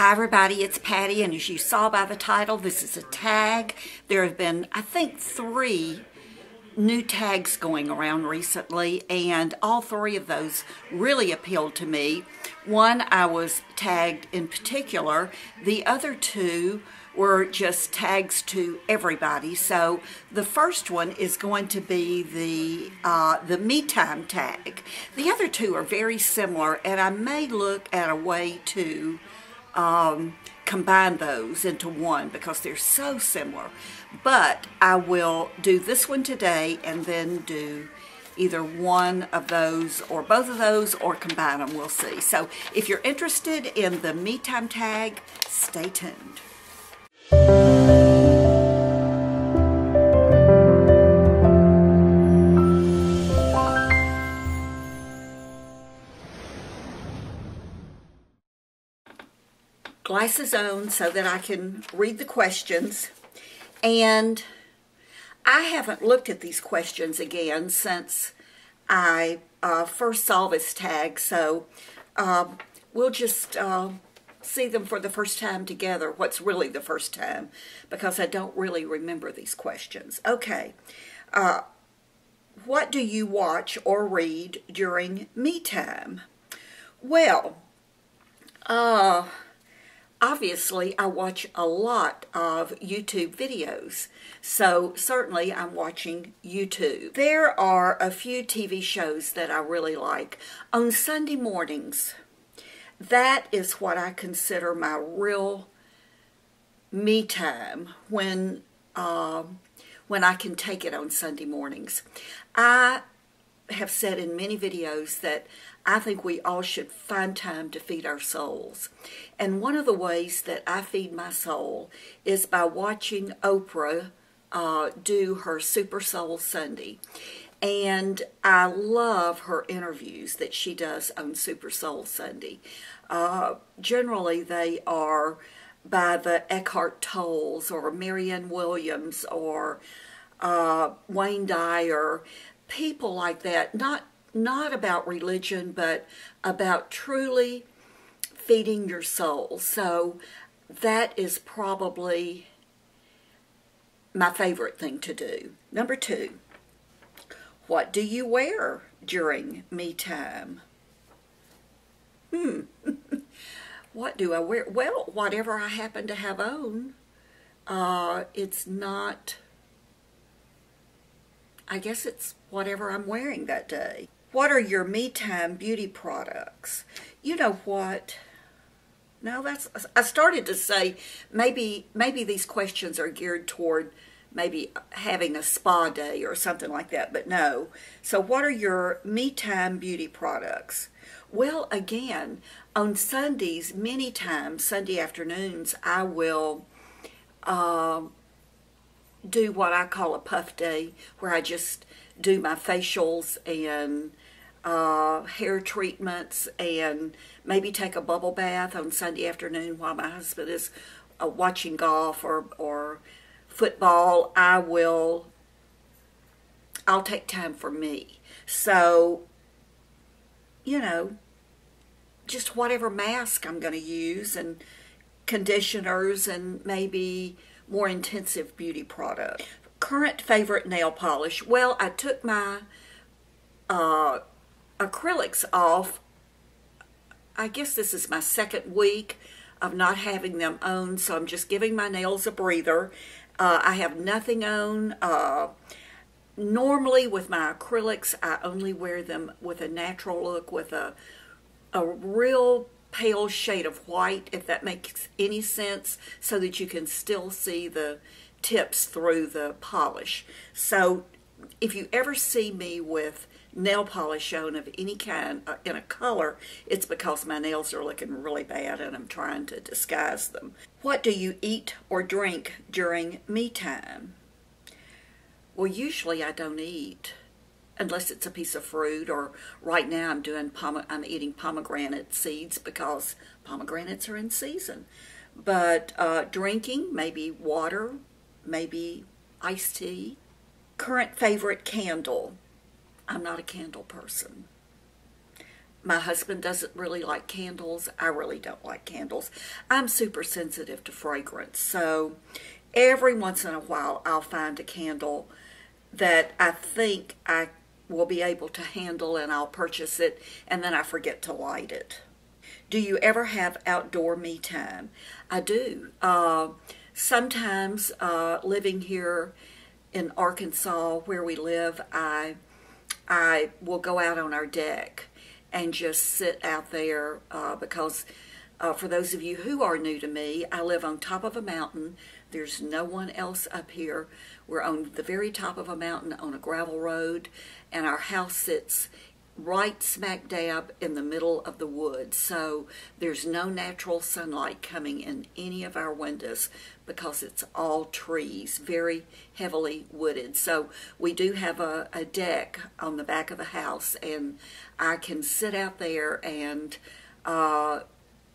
Hi everybody, it's Patty, and as you saw by the title, this is a tag. There have been, I think, 3 new tags going around recently, and all 3 of those really appealed to me. One I was tagged in particular. The other 2 were just tags to everybody. So the first one is going to be the me time tag. The other 2 are very similar, and I may look at a way to combine those into one because they're so similar. But I will do this one today and then do either one of those or both of those or combine them. We'll see. So if you're interested in the me time tag, stay tuned. Glasses on so that I can read the questions, and I haven't looked at these questions again since I first saw this tag, so we'll just see them for the first time together. What's really the first time, because I don't really remember these questions. Okay, what do you watch or read during me time? Well, obviously, I watch a lot of YouTube videos, so certainly I'm watching YouTube. There are a few TV shows that I really like. On Sunday mornings, that is what I consider my real me time, when I can take it on Sunday mornings. I have said in many videos that I think we all should find time to feed our souls. And one of the ways that I feed my soul is by watching Oprah do her Super Soul Sunday. And I love her interviews that she does on Super Soul Sunday. Generally, they are by the Eckhart Tolles or Marianne Williams or Wayne Dyer, people like that. Not about religion, but about truly feeding your soul. So that is probably my favorite thing to do. Number 2, what do you wear during me time? What do I wear? Well, whatever I happen to have on. It's not, I guess it's whatever I'm wearing that day. What are your me time beauty products? You know what? No, I started to say maybe these questions are geared toward maybe having a spa day or something like that, but no. So what are your me time beauty products? Well, again, on Sundays, many times, Sunday afternoons, I will do what I call a puff day, where I just do my facials and hair treatments and maybe take a bubble bath on Sunday afternoon while my husband is watching golf or football. I'll take time for me. So, you know, just whatever mask I'm going to use and conditioners and maybe more intensive beauty products. Current favorite nail polish. Well, I took my acrylics off. I guess this is my 2nd week of not having them on, so I'm just giving my nails a breather. I have nothing on. Normally with my acrylics, I only wear them with a natural look, with a real pale shade of white, if that makes any sense, so that you can still see the tips through the polish. So if you ever see me with nail polish on of any kind in a color, it's because my nails are looking really bad and I'm trying to disguise them. What do you eat or drink during me time? Well, usually I don't eat unless it's a piece of fruit, or right now I'm eating pomegranate seeds because pomegranates are in season. But drinking, maybe water, maybe iced tea. Current favorite candle. I'm not a candle person. My husband doesn't really like candles. I really don't like candles. I'm super sensitive to fragrance. So every once in a while, I'll find a candle that I think I will be able to handle, and I'll purchase it, and then I forget to light it. Do you ever have outdoor me time? I do. Sometimes living here in Arkansas where we live, I will go out on our deck and just sit out there because for those of you who are new to me, I live on top of a mountain. There's no one else up here. We're on the very top of a mountain on a gravel road, and our house sits right smack dab in the middle of the woods. So there's no natural sunlight coming in any of our windows because it's all trees, very heavily wooded. So we do have a deck on the back of the house, and I can sit out there and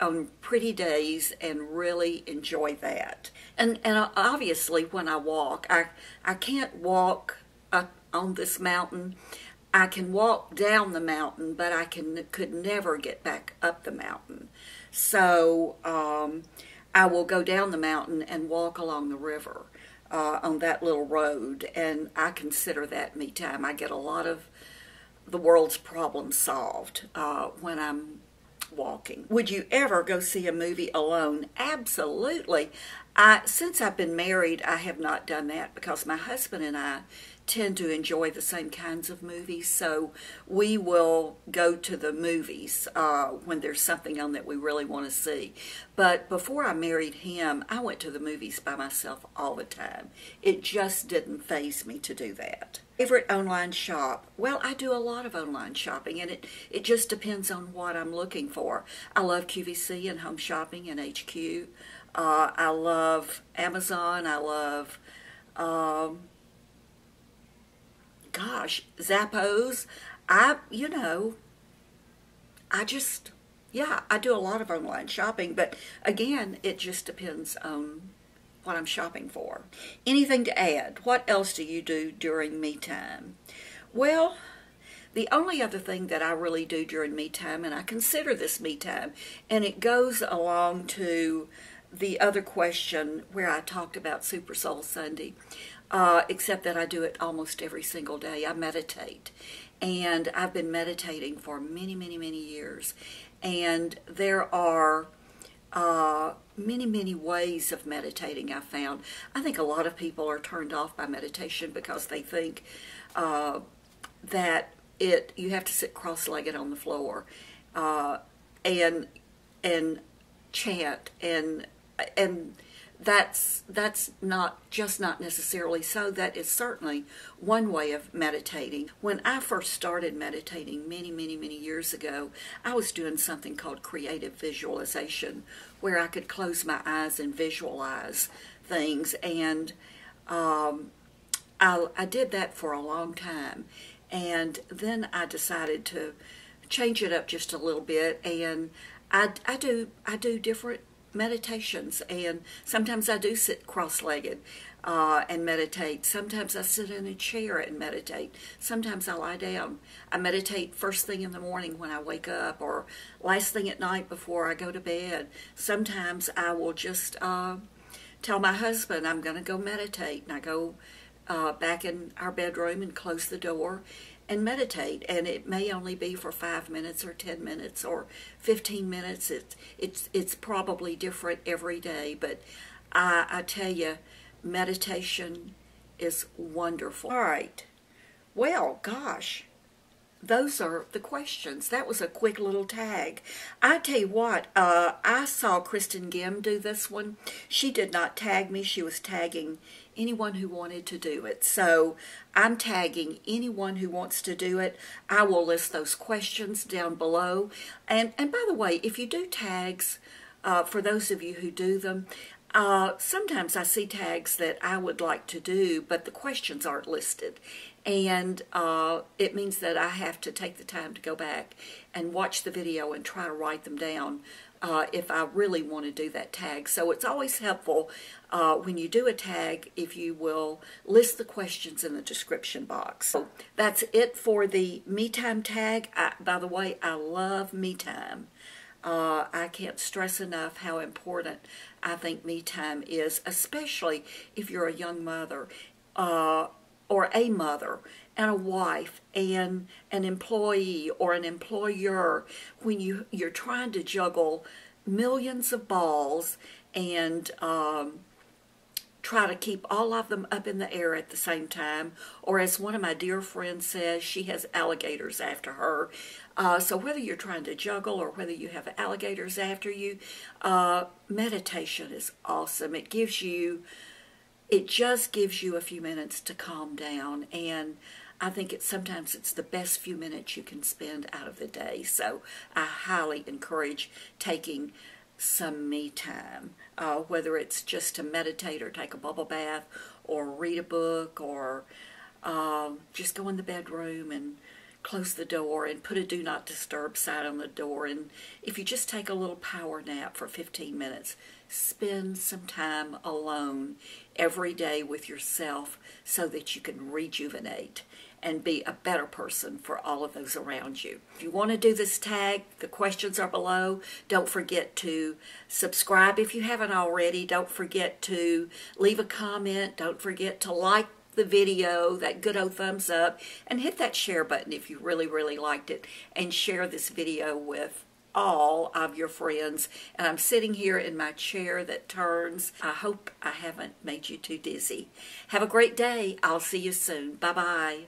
on pretty days and really enjoy that. And obviously when I walk, I can't walk up on this mountain. I can walk down the mountain, but I could never get back up the mountain. So I will go down the mountain and walk along the river on that little road, and I consider that me time. I get a lot of the world's problems solved when I'm walking. Would you ever go see a movie alone? Absolutely. Since I've been married, I have not done that because my husband and I tend to enjoy the same kinds of movies, so we will go to the movies when there's something on that we really want to see. But before I married him, I went to the movies by myself all the time. It just didn't faze me to do that. Favorite online shop? Well, I do a lot of online shopping, and it just depends on what I'm looking for. I love QVC and Home Shopping and HQ. I love Amazon. I love Zappos. I do a lot of online shopping, but again, it just depends on what I'm shopping for. Anything to add? What else do you do during me time? Well, the only other thing that I really do during me time, and I consider this me time, and it goes along to the other question where I talked about Super Soul Sunday, except that I do it almost every single day. I meditate, and I've been meditating for many, many, many years, and there are many, many ways of meditating I've found. I think a lot of people are turned off by meditation because they think that you have to sit cross-legged on the floor and chant, and that's not necessarily so. That is certainly one way of meditating. When I first started meditating many, many, many years ago, I was doing something called creative visualization, where I could close my eyes and visualize things, and I did that for a long time, and then I decided to change it up just a little bit, and I do different meditations, and sometimes I do sit cross-legged and meditate. Sometimes I sit in a chair and meditate. Sometimes I lie down. I meditate first thing in the morning when I wake up, or last thing at night before I go to bed. Sometimes I will just tell my husband I'm going to go meditate, and I go back in our bedroom and close the door and meditate, and it may only be for 5 minutes or 10 minutes or 15 minutes. It's probably different every day, but I tell you, meditation is wonderful. All right, well, gosh, those are the questions. That was a quick little tag. I tell you what, I saw Kristin Gehm do this one. She did not tag me. She was tagging anyone who wanted to do it. So I'm tagging anyone who wants to do it. I will list those questions down below. And by the way, if you do tags, for those of you who do them, sometimes I see tags that I would like to do, but the questions aren't listed. And it means that I have to take the time to go back and watch the video and try to write them down if I really want to do that tag. So it's always helpful when you do a tag if you will list the questions in the description box. So that's it for the me time tag. By the way, I love me time. I can't stress enough how important I think me time is, especially if you're a young mother or a mother and a wife and an employee or an employer. When you're trying to juggle millions of balls and try to keep all of them up in the air at the same time, or as one of my dear friends says, she has alligators after her. So whether you're trying to juggle or whether you have alligators after you, meditation is awesome. It just gives you a few minutes to calm down, and I think sometimes it's the best few minutes you can spend out of the day. So I highly encourage taking some me time, whether it's just to meditate or take a bubble bath or read a book or just go in the bedroom and close the door and put a do not disturb sign on the door. And if you just take a little power nap for 15 minutes, spend some time alone every day with yourself so that you can rejuvenate and be a better person for all of those around you. If you want to do this tag, the questions are below. Don't forget to subscribe if you haven't already. Don't forget to leave a comment. Don't forget to like the video, that good old thumbs up, and hit that share button if you really, really liked it, and share this video with all of your friends. And I'm sitting here in my chair that turns. I hope I haven't made you too dizzy. Have a great day. I'll see you soon. Bye-bye.